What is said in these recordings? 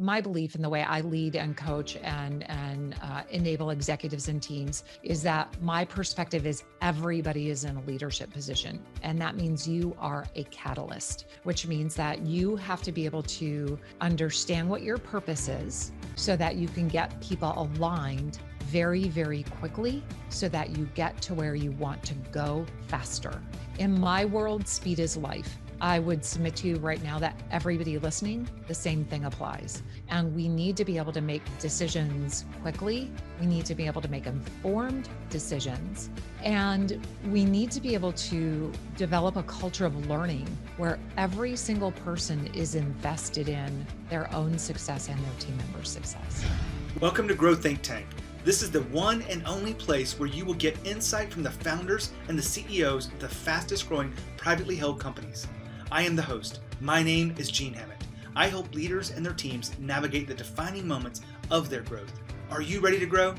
my belief in the way I lead and coach and enable executives and teams is that my perspective is everybody is in a leadership position. And that means you are a catalyst, which means that you have to be able to understand what your purpose is so that you can get people aligned very, very quickly so that you get to where you want to go faster. In my world, speed is life. I would submit to you right now that everybody listening, the same thing applies. And we need to be able to make decisions quickly. We need to be able to make informed decisions. And we need to be able to develop a culture of learning where every single person is invested in their own success and their team members' success. Welcome to Grow Think Tank. This is the one and only place where you will get insight from the founders and the CEOs of the fastest growing privately held companies. I am the host. My name is Gene Hammett. I help leaders and their teams navigate the defining moments of their growth. Are you ready to grow?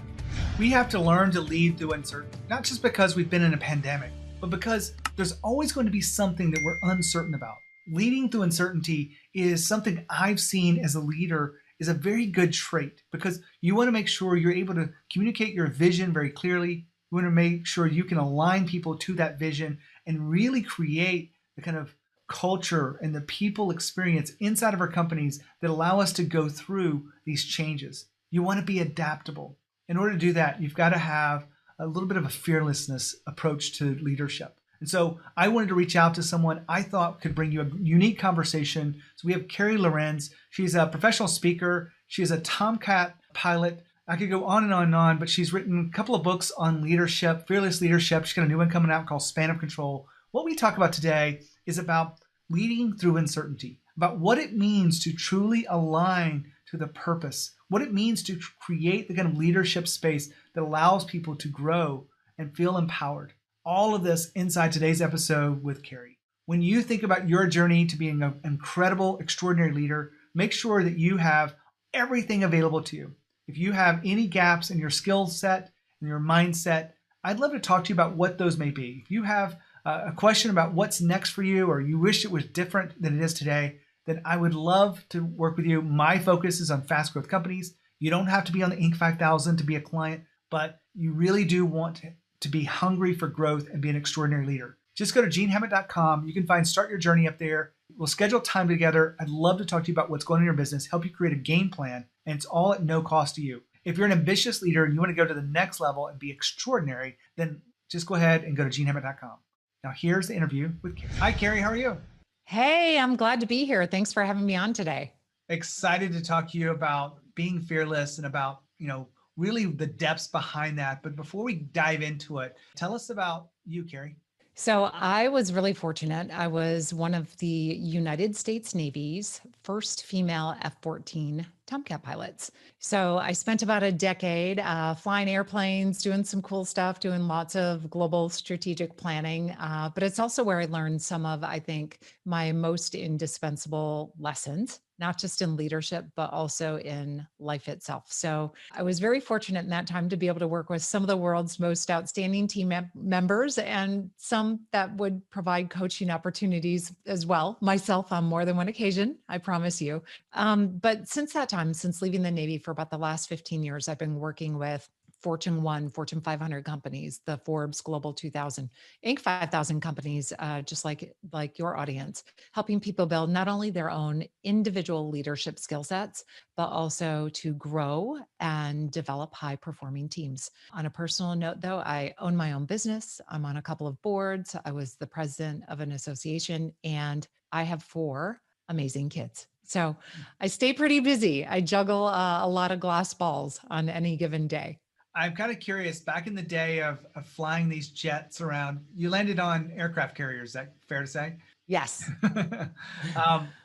We have to learn to lead through uncertainty, not just because we've been in a pandemic, but because there's always going to be something that we're uncertain about. Leading through uncertainty is something I've seen as a leader is a very good trait because you want to make sure you're able to communicate your vision very clearly. You want to make sure you can align people to that vision and really create the kind of culture and the people experience inside of our companies that allow us to go through these changes. You want to be adaptable. In order to do that, you've got to have a little bit of a fearlessness approach to leadership. And so I wanted to reach out to someone I thought could bring you a unique conversation. So we have Carey Lohrenz. She's a professional speaker. She is a Tomcat pilot. I could go on and on and on, but she's written a couple of books on leadership, fearless leadership. She's got a new one coming out called Span of Control. What we talk about today is about leading through uncertainty, about what it means to truly align to the purpose, what it means to create the kind of leadership space that allows people to grow and feel empowered. All of this inside today's episode with Carey. When you think about your journey to being an incredible, extraordinary leader, make sure that you have everything available to you. If you have any gaps in your skill set and your mindset, I'd love to talk to you about what those may be. If you have a question about what's next for you or you wish it was different than it is today, then I would love to work with you. My focus is on fast growth companies. You don't have to be on the Inc. 5000 to be a client, but you really do want to be hungry for growth and be an extraordinary leader. Just go to genehammett.com. You can find Start Your Journey up there. We'll schedule time together. I'd love to talk to you about what's going on in your business, help you create a game plan, and it's all at no cost to you. If you're an ambitious leader and you want to go to the next level and be extraordinary, then just go ahead and go to genehammett.com. Now here's the interview with Carey. Hi, Carey. How are you? Hey, I'm glad to be here. Thanks for having me on today. Excited to talk to you about being fearless and about, really the depths behind that. But before we dive into it, tell us about you, Carey. So I was really fortunate. I was one of the United States Navy's first female F-14 Tomcat pilots. So I spent about a decade flying airplanes, doing some cool stuff, doing lots of global strategic planning. But it's also where I learned some of, I think, my most indispensable lessons, not just in leadership, but also in life itself. So I was very fortunate in that time to be able to work with some of the world's most outstanding team members and some that would provide coaching opportunities as well, myself on more than one occasion, I promise you. But since that time, since leaving the Navy for about the last 15 years, I've been working with Fortune 1, Fortune 500 companies, the Forbes Global 2000, Inc. 5000 companies, just like your audience, helping people build not only their own individual leadership skill sets, but also to grow and develop high performing teams. On a personal note, though, I own my own business. I'm on a couple of boards. I was the president of an association, and I have 4 amazing kids. So I stay pretty busy. I juggle a lot of glass balls on any given day. I'm kind of curious, back in the day of flying these jets around, you landed on aircraft carriers, is that fair to say? Yes.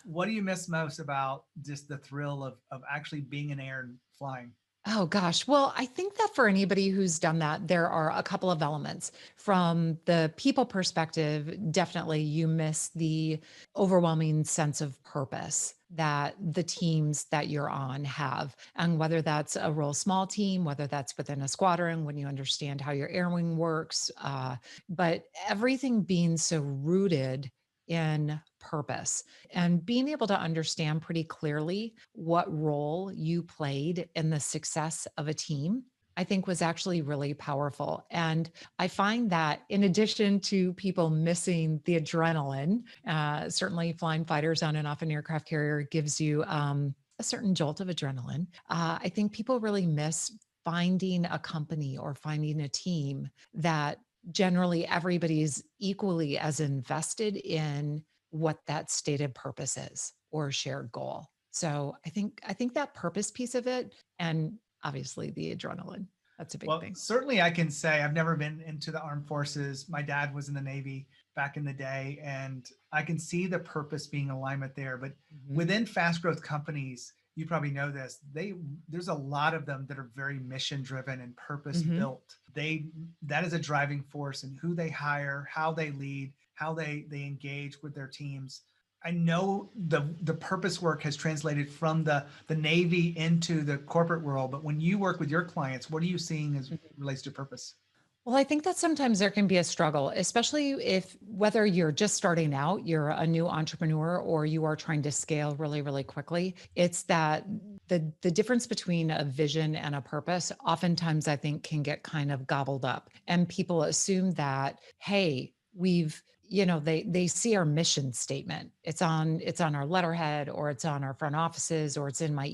What do you miss most about just the thrill of actually being in air and flying? Oh gosh. Well, I think that for anybody who's done that, there are a couple of elements. From the people perspective, definitely you miss the overwhelming sense of purpose that the teams that you're on have. And whether that's a real small team, whether that's within a squadron, when you understand how your air wing works, but everything being so rooted in purpose and being able to understand pretty clearly what role you played in the success of a team, I think was actually really powerful. And I find that in addition to people missing the adrenaline, certainly flying fighters on and off an aircraft carrier gives you a certain jolt of adrenaline. I think people really miss finding a company or finding a team that generally everybody's equally as invested in what that stated purpose is or shared goal. So I think that purpose piece of it, and obviously the adrenaline, that's a big Well, thing. certainly I can say I've never been into the armed forces. My dad was in the Navy back in the day, and I can see the purpose being alignment there. But Mhm. within fast growth companies, you probably know this, there's a lot of them that are very mission driven and purpose Mhm. built. That is a driving force in who they hire, how they lead, how they engage with their teams. I know the purpose work has translated from the Navy into the corporate world, but when you work with your clients, what are you seeing as relates to purpose? Well, I think that sometimes there can be a struggle, especially if whether you're just starting out, you're a new entrepreneur, or you are trying to scale really, really quickly. It's that the difference between a vision and a purpose oftentimes I think can get kind of gobbled up. And people assume that, hey, they see our mission statement. It's on our letterhead, or it's on our front offices, or it's in my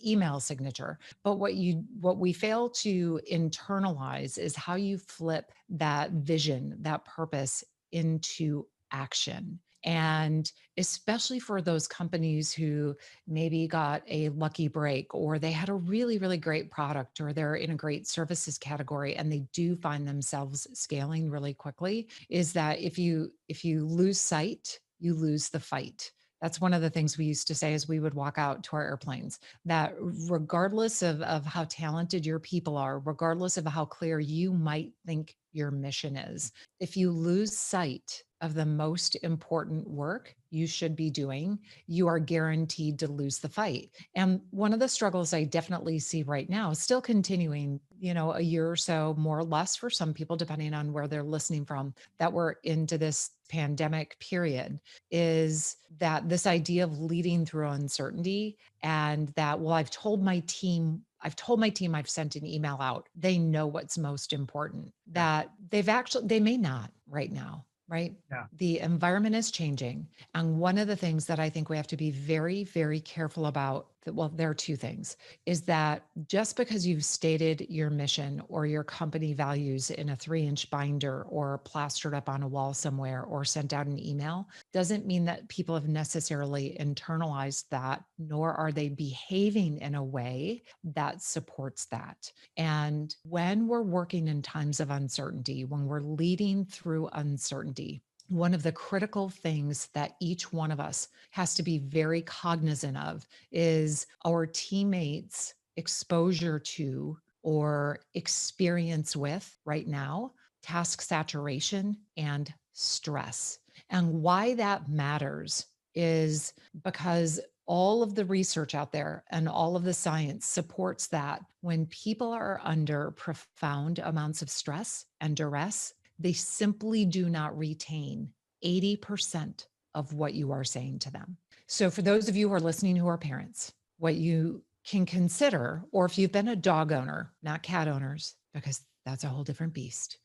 email signature. But what we fail to internalize is how you flip that vision, that purpose into action. And especially for those companies who maybe got a lucky break, or they had a really, really great product, or they're in a great services category and they do find themselves scaling really quickly, is that if you lose sight, you lose the fight. That's one of the things we used to say as we would walk out to our airplanes, that regardless of how talented your people are, regardless of how clear you might think your mission is, if you lose sight of the most important work you should be doing, you are guaranteed to lose the fight. And one of the struggles I definitely see right now, still continuing, a year or so, more or less for some people, depending on where they're listening from, that we're into this pandemic period, is that this idea of leading through uncertainty, and that, well, I've told my team I've sent an email out. They know what's most important. Yeah, That they may not right now, right? yeah. The environment is changing. And one of the things that I think we have to be very, very careful about, well, there are two things, is that just because you've stated your mission or your company values in a 3-inch binder or plastered up on a wall somewhere or sent out an email, doesn't mean that people have necessarily internalized that, nor are they behaving in a way that supports that. And when we're working in times of uncertainty, when we're leading through uncertainty, one of the critical things that each one of us has to be very cognizant of is our teammates' exposure to or experience with right now task saturation and stress. And why that matters is because all of the research out there and all of the science supports that when people are under profound amounts of stress and duress, they simply do not retain 80% of what you are saying to them. So, for those of you who are listening who are parents, what you can consider, or if you've been a dog owner, not cat owners, because that's a whole different beast,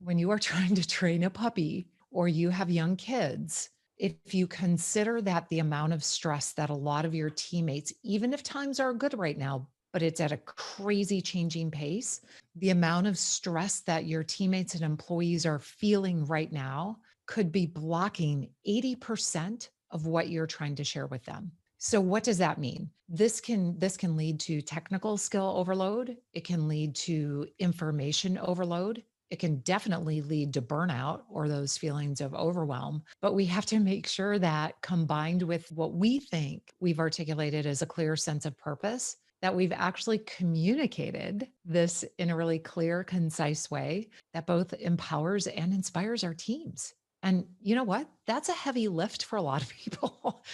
when you are trying to train a puppy or you have young kids, if you consider that the amount of stress that a lot of your teammates, even if times are good right now, but it's at a crazy changing pace, the amount of stress that your teammates and employees are feeling right now could be blocking 80% of what you're trying to share with them. So what does that mean? This can lead to technical skill overload. It can lead to information overload. It can definitely lead to burnout or those feelings of overwhelm. But we have to make sure that combined with what we think we've articulated as a clear sense of purpose, that we've actually communicated this in a really clear, concise way that both empowers and inspires our teams. And you know what? That's a heavy lift for a lot of people.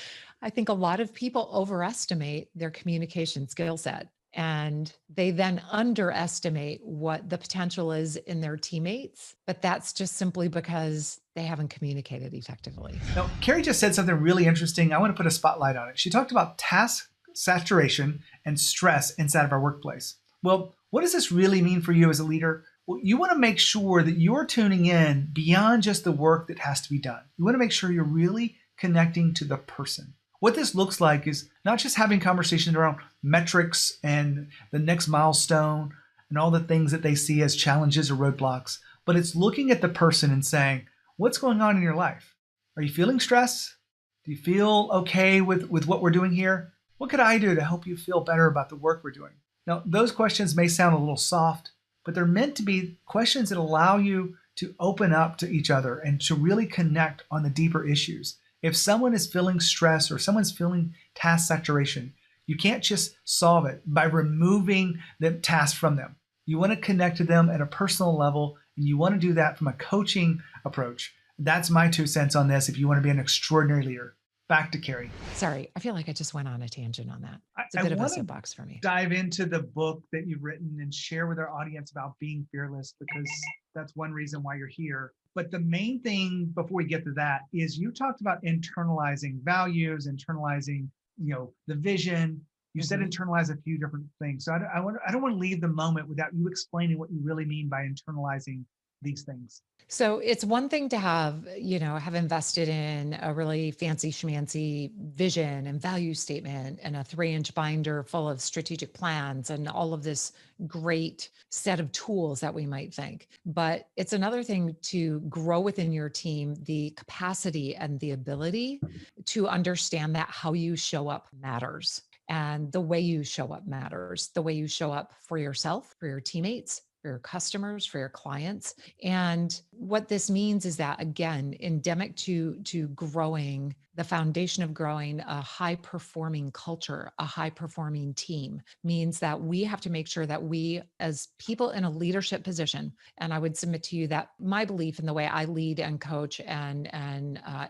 I think a lot of people overestimate their communication skill set. And they then underestimate what the potential is in their teammates. But that's just simply because they haven't communicated effectively. Now, Carey just said something really interesting. I want to put a spotlight on it. She talked about task saturation and stress inside of our workplace. Well, what does this really mean for you as a leader? Well, you want to make sure that you're tuning in beyond just the work that has to be done. You want to make sure you're really connecting to the person. What this looks like is not just having conversations around metrics and the next milestone and all the things that they see as challenges or roadblocks, but it's looking at the person and saying, what's going on in your life? Are you feeling stress? Do you feel okay with what we're doing here? What could I do to help you feel better about the work we're doing? Now, those questions may sound a little soft, but they're meant to be questions that allow you to open up to each other and to really connect on the deeper issues. If someone is feeling stress or someone's feeling task saturation, you can't just solve it by removing the task from them. You want to connect to them at a personal level, and you want to do that from a coaching approach. That's my 2 cents on this if you want to be an extraordinary leader. Back to Carey. Sorry, I feel like I just went on a tangent on that. It's a I bit of a wanna soapbox for me. dive into the book that you've written and share with our audience about being fearless, because that's one reason why you're here. But the main thing before we get to that is you talked about internalizing values, internalizing, the vision. You said internalize a few different things. So I don't want to leave the moment without you explaining what you really mean by internalizing these things. So it's one thing to have invested in a really fancy schmancy vision and value statement and a 3-inch binder full of strategic plans and all of this great set of tools that we might think. But it's another thing to grow within your team the capacity and the ability to understand that how you show up matters. And the way you show up matters, the way you show up for yourself, for your teammates, for your customers, for your clients. And what this means is that, again, endemic to growing, the foundation of growing a high performing culture, a high performing team means that we have to make sure that we, as people in a leadership position, and I would submit to you that my belief in the way I lead and coach and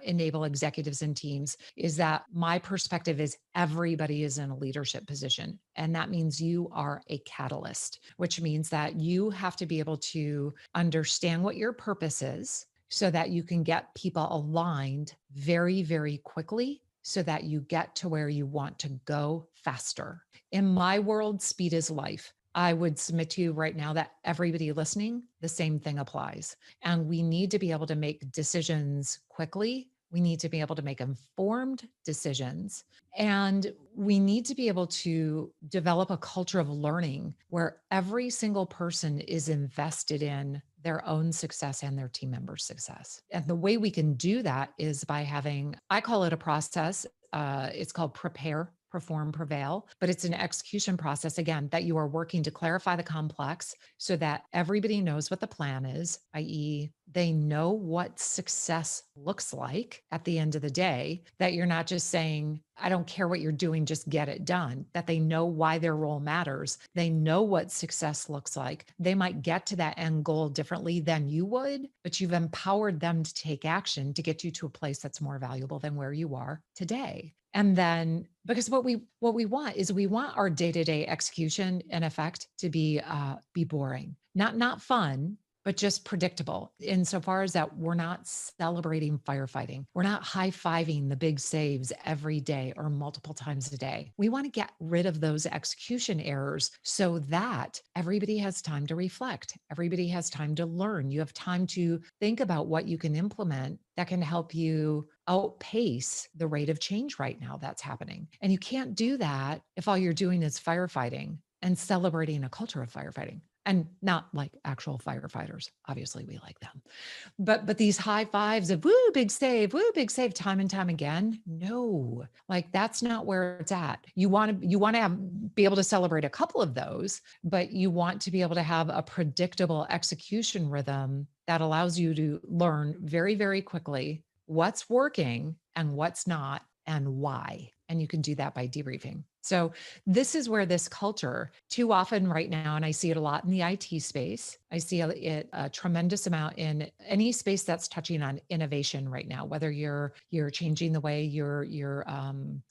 enable executives and teams is that my perspective is everybody is in a leadership position. And that means you are a catalyst, which means that you have to be able to understand what your purpose is so that you can get people aligned very, very quickly so that you get to where you want to go faster. In my world, speed is life. I would submit to you right now that everybody listening, the same thing applies. And we need to be able to make decisions quickly. We need to be able to make informed decisions. And we need to be able to develop a culture of learning where every single person is invested in their own success and their team members' success. And the way we can do that is by having, I call it a process. It's called prepare, perform, prevail, but it's an execution process, again, that you are working to clarify the complex so that everybody knows what the plan is, i.e., they know what success looks like at the end of the day, that you're not just saying, I don't care what you're doing, just get it done, that they know why their role matters. They know what success looks like. They might get to that end goal differently than you would, but you've empowered them to take action to get you to a place that's more valuable than where you are today. And then, because what we want is we want our day-to-day execution, in effect, to be boring, not fun, but just predictable. Insofar as that we're not celebrating firefighting, we're not high-fiving the big saves every day or multiple times a day. We want to get rid of those execution errors so that everybody has time to reflect. Everybody has time to learn. You have time to think about what you can implement that can help you outpace the rate of change right now that's happening. And you can't do that if all you're doing is firefighting and celebrating a culture of firefighting. And not like actual firefighters. Obviously, we like them. But these high fives of woo, big save, time and time again. No, like that's not where it's at. You want to be able to celebrate a couple of those, but you want to be able to have a predictable execution rhythm that allows you to learn very, very quickly what's working and what's not and why. And you can do that by debriefing. So this is where this culture, too often right now, and I see it a lot in the IT space. I see it a tremendous amount in any space that's touching on innovation right now. Whether you're changing the way you're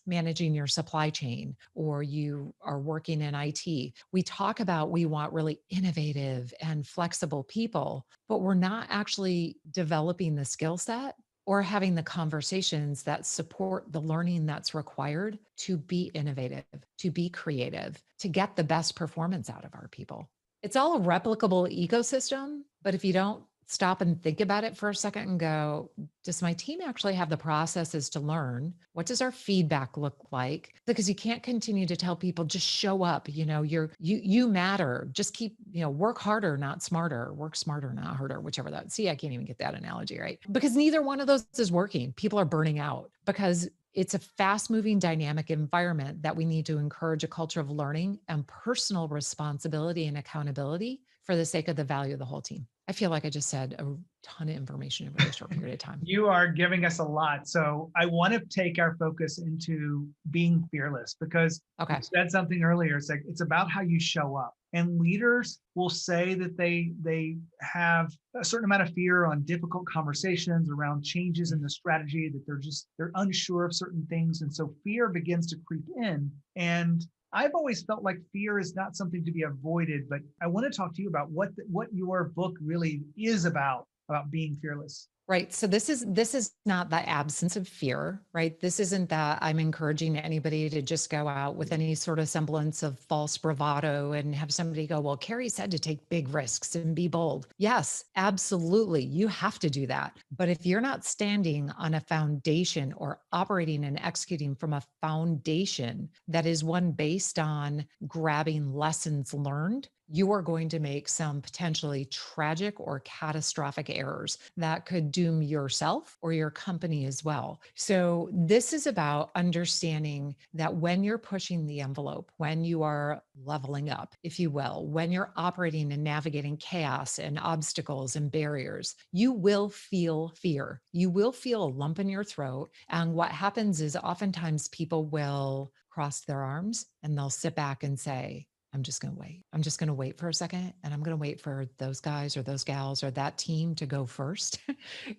managing your supply chain, or you are working in IT. We talk about we want really innovative and flexible people, but we're not actually developing the skill set or having the conversations that support the learning that's required to be innovative, to be creative, to get the best performance out of our people. It's all a replicable ecosystem, but if you don't stop and think about it for a second and go, does my team actually have the processes to learn? What does our feedback look like? Because you can't continue to tell people just show up, you matter. Just keep, work harder, not smarter, work smarter, not harder, whichever that. See, I can't even get that analogy right. Because neither one of those is working. People are burning out because it's a fast moving dynamic environment that we need to encourage a culture of learning and personal responsibility and accountability for the sake of the value of the whole team. I feel like I just said a ton of information in a really short period of time. You are giving us a lot. So I want to take our focus into being fearless, because Okay. you said something earlier. It's like, it's about how you show up. And leaders will say that they have a certain amount of fear on difficult conversations around changes in the strategy, that they're unsure of certain things. And so fear begins to creep in. And I've always felt like fear is not something to be avoided, but I want to talk to you about what your book really is about being fearless. Right. So this is not the absence of fear, right? This isn't that I'm encouraging anybody to just go out with any sort of semblance of false bravado and have somebody go, well, Carey said to take big risks and be bold. Yes, absolutely. You have to do that. But if you're not standing on a foundation or operating and executing from a foundation that is one based on grabbing lessons learned, you are going to make some potentially tragic or catastrophic errors that could doom yourself or your company as well. So, this is about understanding that when you're pushing the envelope, when you are leveling up, if you will, when you're operating and navigating chaos and obstacles and barriers, you will feel fear. You will feel a lump in your throat. And what happens is oftentimes people will cross their arms and they'll sit back and say, I'm just going to wait. I'm just going to wait for a second, and I'm going to wait for those guys or those gals or that team to go first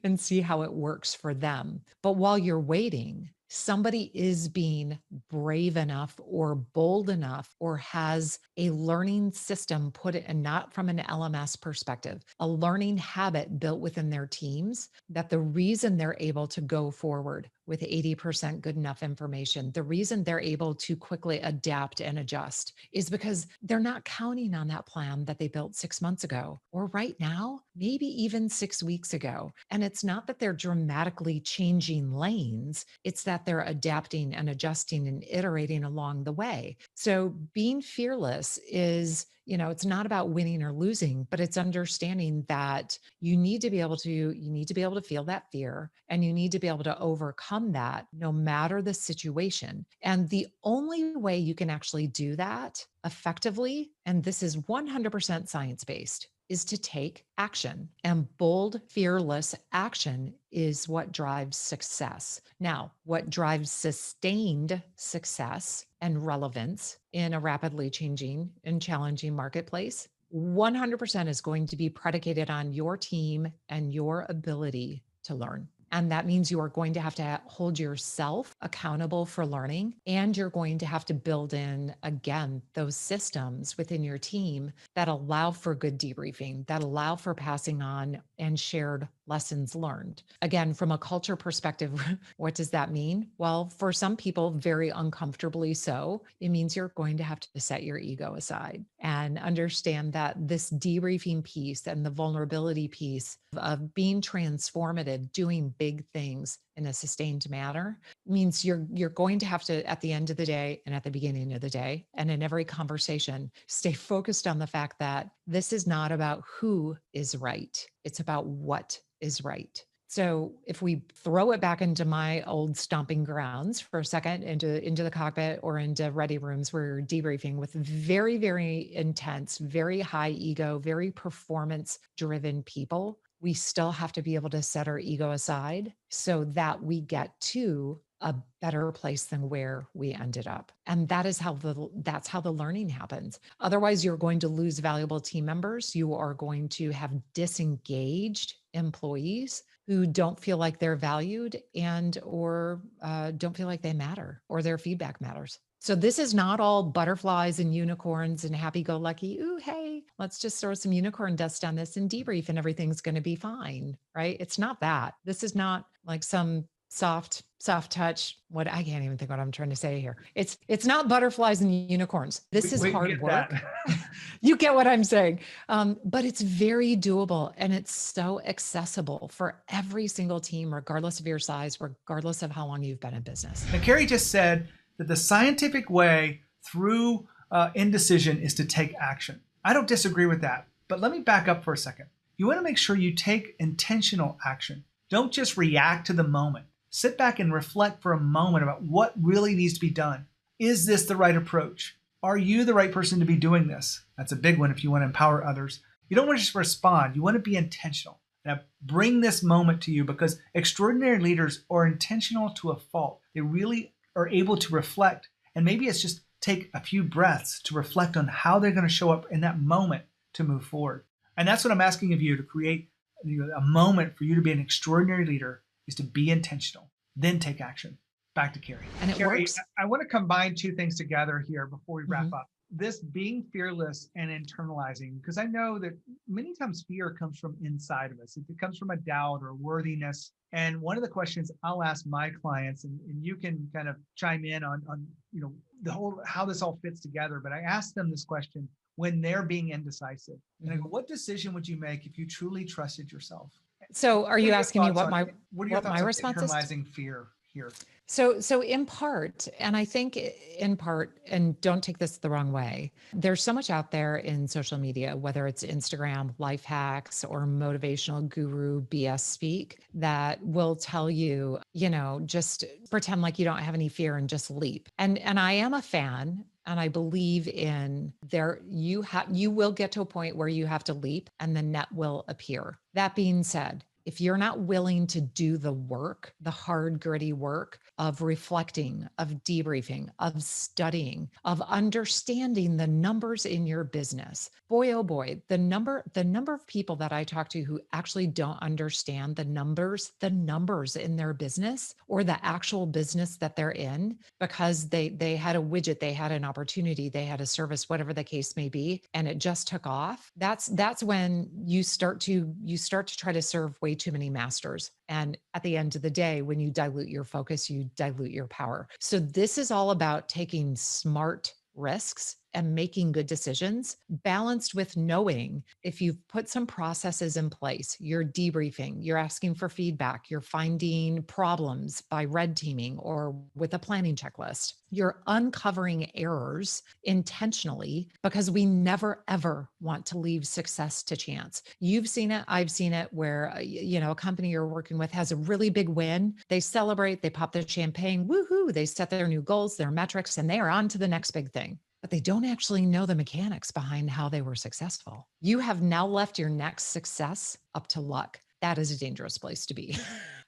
and see how it works for them. But while you're waiting, somebody is being brave enough or bold enough or has a learning system put it, and not from an LMS perspective, a learning habit built within their teams, that the reason they're able to go forward with 80% good enough information, the reason they're able to quickly adapt and adjust is because they're not counting on that plan that they built 6 months ago, or right now, maybe even 6 weeks ago. And it's not that they're dramatically changing lanes, it's that they're adapting and adjusting and iterating along the way. So being fearless is, it's not about winning or losing, but it's understanding that you need to be able to feel that fear, and you need to be able to overcome that no matter the situation. And the only way you can actually do that effectively, and this is 100% science-based, is to take action. And bold, fearless action is what drives success. Now, what drives sustained success and relevance in a rapidly changing and challenging marketplace 100% is going to be predicated on your team and your ability to learn. And that means you are going to have to hold yourself accountable for learning. And you're going to have to build in, again, those systems within your team that allow for good debriefing, that allow for passing on and shared lessons learned. Again, from a culture perspective, what does that mean? Well, for some people, very uncomfortably so, it means you're going to have to set your ego aside and understand that this debriefing piece and the vulnerability piece of being transformative, doing big things in a sustained manner means you're going to have to, at the end of the day and at the beginning of the day and in every conversation, stay focused on the fact that this is not about who is right. It's about what is right. So if we throw it back into my old stomping grounds for a second, into the cockpit or into ready rooms where you're debriefing with very, very intense, very high ego, very performance driven people, we still have to be able to set our ego aside so that we get to a better place than where we ended up. And that's how the learning happens. Otherwise, you're going to lose valuable team members. You are going to have disengaged employees who don't feel like they're valued and or don't feel like they matter or their feedback matters. So this is not all butterflies and unicorns and happy-go-lucky. Ooh, hey, let's just throw some unicorn dust on this and debrief and everything's going to be fine, right? It's not that. This is not like some soft touch. What I can't even think what I'm trying to say here. It's not butterflies and unicorns. This is hard work. You get what I'm saying. But it's very doable and it's so accessible for every single team, regardless of your size, regardless of how long you've been in business. Now, Carey just said that the scientific way through indecision is to take action. I don't disagree with that, but let me back up for a second. You want to make sure you take intentional action. Don't just react to the moment. Sit back and reflect for a moment about what really needs to be done. Is this the right approach? Are you the right person to be doing this? That's a big one if you want to empower others. You don't want to just respond. You want to be intentional. And I bring this moment to you because extraordinary leaders are intentional to a fault. They really are able to reflect, and maybe it's just take a few breaths to reflect on how they're going to show up in that moment to move forward. And that's what I'm asking of you, to create a moment for you to be an extraordinary leader is to be intentional, then take action. Back to Carey. And it Carey, works. I want to combine two things together here before we wrap up. This being fearless and internalizing, because I know that many times fear comes from inside of us. It comes from a doubt or worthiness. And one of the questions I'll ask my clients, and you can kind of chime in on the whole how this all fits together. But I ask them this question when they're being indecisive. And I go, what decision would you make if you truly trusted yourself? So are you asking me what my response is? Internalizing fear here. So in part, and I think in part, and don't take this the wrong way, there's so much out there in social media, whether it's Instagram, life hacks, or motivational guru BS speak that will tell you, just pretend like you don't have any fear and just leap. And I am a fan. And I believe in you will get to a point where you have to leap and the net will appear. That being said, if you're not willing to do the work, the hard, gritty work of reflecting, of debriefing, of studying, of understanding the numbers in your business, boy, oh boy, the number of people that I talk to who actually don't understand the numbers in their business or the actual business that they're in because they had a widget, they had an opportunity, they had a service, whatever the case may be, and it just took off. That's when you start to try to serve way too many masters. And at the end of the day, when you dilute your focus, you dilute your power. So this is all about taking smart risks and making good decisions, balanced with knowing if you've put some processes in place, you're debriefing, you're asking for feedback, you're finding problems by red teaming or with a planning checklist, you're uncovering errors intentionally because we never, ever want to leave success to chance. You've seen it, I've seen it where, a company you're working with has a really big win. They celebrate, they pop their champagne, woohoo, they set their new goals, their metrics, and they are on to the next big thing. But they don't actually know the mechanics behind how they were successful. You have now left your next success up to luck. That is a dangerous place to be.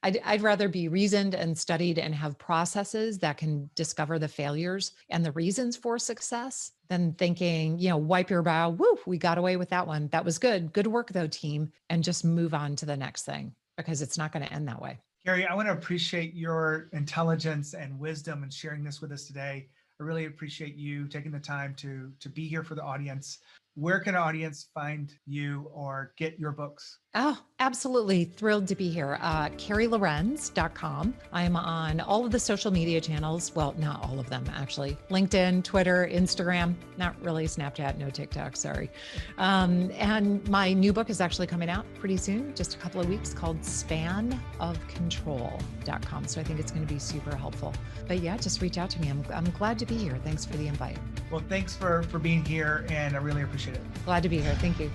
I'd rather be reasoned and studied and have processes that can discover the failures and the reasons for success than thinking, wipe your brow, woo, we got away with that one. That was good. Good work though, team. And just move on to the next thing because it's not going to end that way. Carey, I want to appreciate your intelligence and wisdom and sharing this with us today. I really appreciate you taking the time to be here for the audience. Where can our audience find you or get your books? Oh, absolutely. Thrilled to be here. CareyLohrenz.com. I'm on all of the social media channels. Well, not all of them, actually. LinkedIn, Twitter, Instagram, not really Snapchat, no TikTok, sorry. And my new book is actually coming out pretty soon, just a couple of weeks, called SpanOfControl.com. So I think it's going to be super helpful. But yeah, just reach out to me. I'm glad to be here. Thanks for the invite. Well, thanks for being here, and I really appreciate it. Glad to be here. Thank you.